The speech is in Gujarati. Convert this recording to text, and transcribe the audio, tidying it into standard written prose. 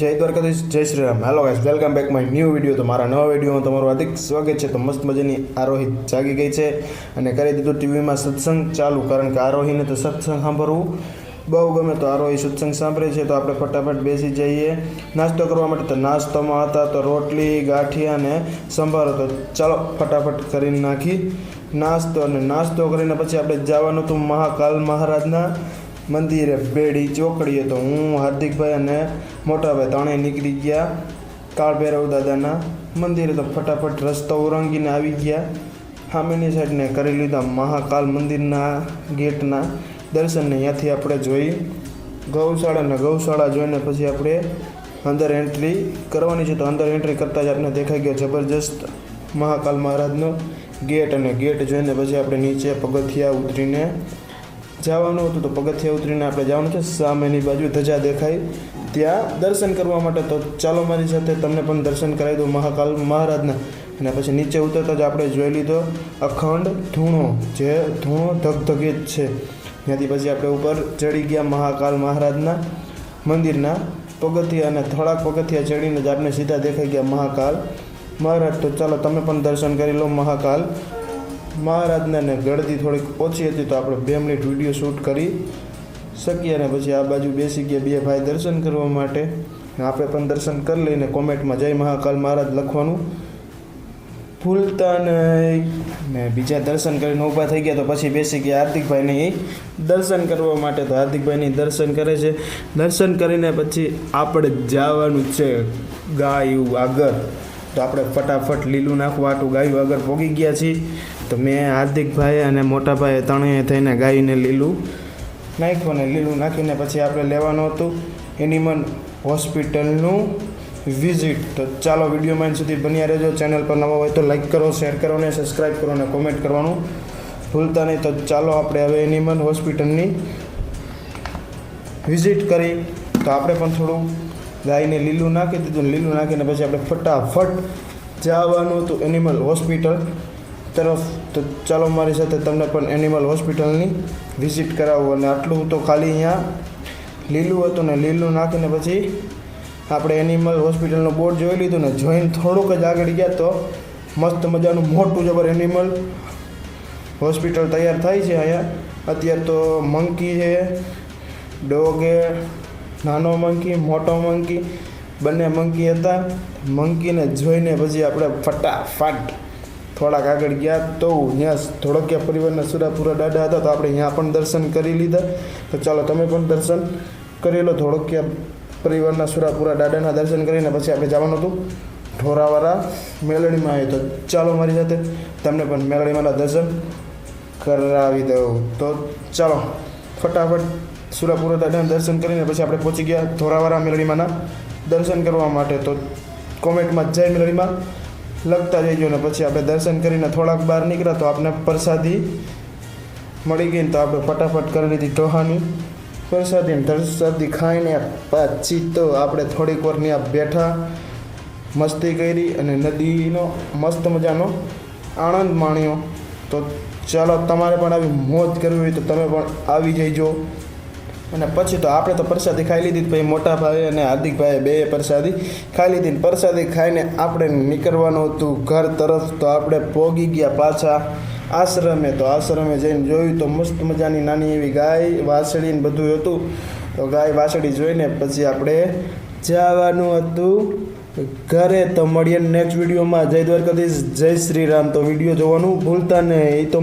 જય દ્વારકાધીશ, જય Shri Ram. Hello guys, welcome back my new video. તો મારા નવા વિડીયોમાં તમારું હાર્દિક સ્વાગત છે. તો મસ્ત મજાની આરોહી જાગી ગઈ છે અને કરી દીધું ટીવીમાં સત્સંગ ચાલુ, કારણ કે આરોહીને તો સત્સંગ સાંભળવું બહુ ગમે. તો આરોહી સત્સંગ સાંભળે છે તો આપણે ફટાફટ બેસી જઈએ નાસ્તો કરવા માટે. તો નાસ્તોમાં હતા તો રોટલી, ગાંઠિયા અને સંભારો. તો ચાલો ફટાફટ કરીને નાખી નાસ્તો, અને નાસ્તો કરીને પછી આપણે જવાનું હતું મહાકાલ મહારાજના મંદિરે, બેડી ચોકડીએ. તો હું, હાર્દિકભાઈ અને મોટાભાઈ ત્રણેય નીકળી ગયા કાળ ભૈરવ દાદાના મંદિરે. તો ફટાફટ રસ્તો ઓળંગીને આવી ગયા સામેની સાઈડને કરી લીધા મહાકાલ મંદિરના ગેટના દર્શનને. ત્યાંથી આપણે જોઈ ગૌશાળા જોઈને પછી આપણે અંદર એન્ટ્રી કરવાની છે. તો અંદર એન્ટ્રી કરતાં જ આપણે દેખાઈ ગયો જબરજસ્ત મહાકાલ મહારાજનો ગેટ, અને ગેટ જોઈને પછી આપણે નીચે પગથિયા ઉતરીને જવાનું હતું. તો પગથિયા ઉતરીને આપણે જવાનું છે સામેની બાજુ ધજા દેખાય ત્યાં દર્શન કરવા માટે. તો ચાલો મારી સાથે તમને પણ દર્શન કરાવી દઉં મહાકાલ મહારાજના. અને પછી નીચે ઉતરતા જ આપણે જોઈ લીધો અખંડ ધૂણો, જે ધૂણો ધગધગે જ છે. ત્યાંથી પછી આપણે ઉપર ચડી ગયા મહાકાલ મહારાજના મંદિરના પગથિયા, અને થોડાક પગથિયા ચડીને જ આપણે સીધા દેખાઈ ગયા મહાકાલ મહારાજ. તો ચાલો તમે પણ દર્શન કરી લો મહાકાલ મહારાજને. ને ગળદી થોડીક ઓછી હતી તો આપણે 2 મિનિટ વિડીયો શૂટ કરી શકીએ. અને પછી આ બાજુ બેસી ગયા બે ભાઈ દર્શન કરવા માટે. આપણે પણ દર્શન કરી લઈને કોમેન્ટમાં જય મહાકાલ મહારાજ લખવાનું ભૂલતા નહીં. ને બીજા દર્શન કરીને ઊભા થઈ ગયા તો પછી બેસી ગયા હાર્દિકભાઈને એ દર્શન કરવા માટે. તો હાર્દિકભાઈની દર્શન કરે છે. દર્શન કરીને પછી આપણે જવાનું છે ગાયું આગળ. તો આપણે ફટાફટ લીલું નાખવા આટું ગાયું આગળ પહોંચી ગયા છીએ. તો મેં, હાર્દિકભાઈ અને મોટાભાઈએ ત્રણેય થઈને ગાયને લીલું નાખ્યું, અને લીલું નાખીને પછી આપણે લેવાનું હતું એનિમલ હોસ્પિટલનું વિઝિટ. તો ચાલો વિડીયોમાં એન્ડ સુધી બન્યા રહેજો. ચેનલ પર નવા હોય તો લાઈક કરો, શેર કરો અને સબસ્ક્રાઈબ કરો, અને કોમેન્ટ કરવાનું ભૂલતા નહીં. તો ચાલો આપણે હવે એનિમલ હોસ્પિટલની વિઝિટ કરી. તો આપણે પણ થોડું ગાયને લીલું નાખી દીધું. લીલું નાખીને પછી આપણે ફટાફટ જવાનું હતું એનિમલ હોસ્પિટલ તરફ. તો ચાલો મારી સાથે તમને પણ એનિમલ હોસ્પિટલની વિઝિટ કરાવું. અને આટલું તો ખાલી અહીંયા લીલું હતું, ને લીલું નાખીને પછી આપણે એનિમલ હોસ્પિટલનું બોર્ડ જોઈ લીધું, ને જોઈને થોડુંક જ આગળ ગયા તો મસ્ત મજાનું મોટું જબર એનિમલ હોસ્પિટલ તૈયાર થાય છે અહીંયા. અત્યારે તો મંકી છે, ડોગ છે, નાનો મંકી, મોટો મંકી, બંને મંકી હતા. મંકીને જોઈને પછી આપણે ફટાફટ થોડાક આગળ ગયા. તો ત્યાં ધોળકિયા પરિવારના સુરાપુરા દાદા હતા, તો આપણે ત્યાં પણ દર્શન કરી લીધા. તો ચાલો તમે પણ દર્શન કરી લો ધોળકિયા પરિવારના સુરાપુરા દાદાના દર્શન કરીને પછી આપણે જવાનું હતું ઢોરાવાળા મેલડીમાં. તો ચાલો મારી સાથે તમને પણ મેલડીમાંના દર્શન કરાવી દઉં. તો ચાલો ફટાફટ સુરાપુરા દાદાના દર્શન કરીને પછી આપણે પહોંચી ગયા ઢોરાવાળા મેલડીમાંના દર્શન કરવા માટે. તો કોમેન્ટમાં જય મેલડીમાં લખતા જઈજો. ને પછી આપણે દર્શન કરીને થોડાક બહાર નીકળ્યા તો આપણે પ્રસાદી મળી ગઈ. તો આપણે ફટાફટ કરી લીધી ટોહાની પ્રસાદી ખાઈને પછી તો આપણે થોડીક વાર ત્યાં બેઠા, મસ્તી કરી અને નદીનો મસ્ત મજાનો આનંદ માણ્યો. તો ચાલો તમારે પણ આવી મોજ કરવી હોય તો તમે પણ આવી જઈજો. અને પછી તો આપણે તો પ્રસાદી ખાઈ લીધી. પછી મોટાભાઈ અને હાર્દિકભાઈએ બે પ્રસાદી ખાઈ લીધી. પ્રસાદી ખાઈને આપણે નીકળવાનું હતું ઘર તરફ. તો આપણે પહોંચી ગયા પાછા આશ્રમે. તો આશ્રમે જઈને જોયું તો મસ્ત મજાની નાની એવી ગાય, વાસળી ને બધું હતું. તો ગાય વાસળી જોઈને પછી આપણે જવાનું હતું ઘરે. તો મળીએ નેક્સ્ટ વિડીયોમાં. જય દ્વારકાધીશ, જય શ્રી રામ. તો વિડીયો જોવાનું ભૂલતા નહીં. તો